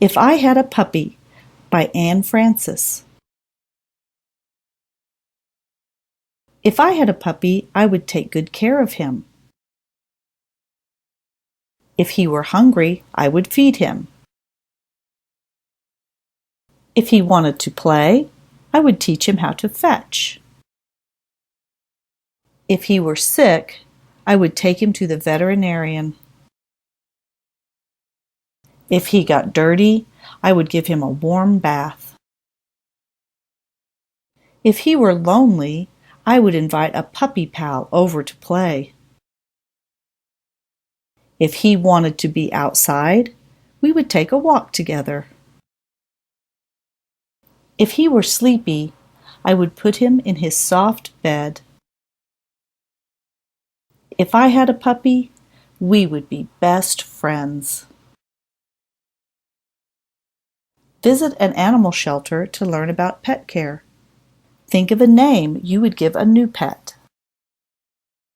If I Had a Puppy by Anne Francis. If I had a puppy, I would take good care of him. If he were hungry, I would feed him. If he wanted to play, I would teach him how to fetch. If he were sick, I would take him to the veterinarian. If he got dirty, I would give him a warm bath. If he were lonely, I would invite a puppy pal over to play. If he wanted to be outside, we would take a walk together. If he were sleepy, I would put him in his soft bed. If I had a puppy, we would be best friends. Visit an animal shelter to learn about pet care. Think of a name you would give a new pet.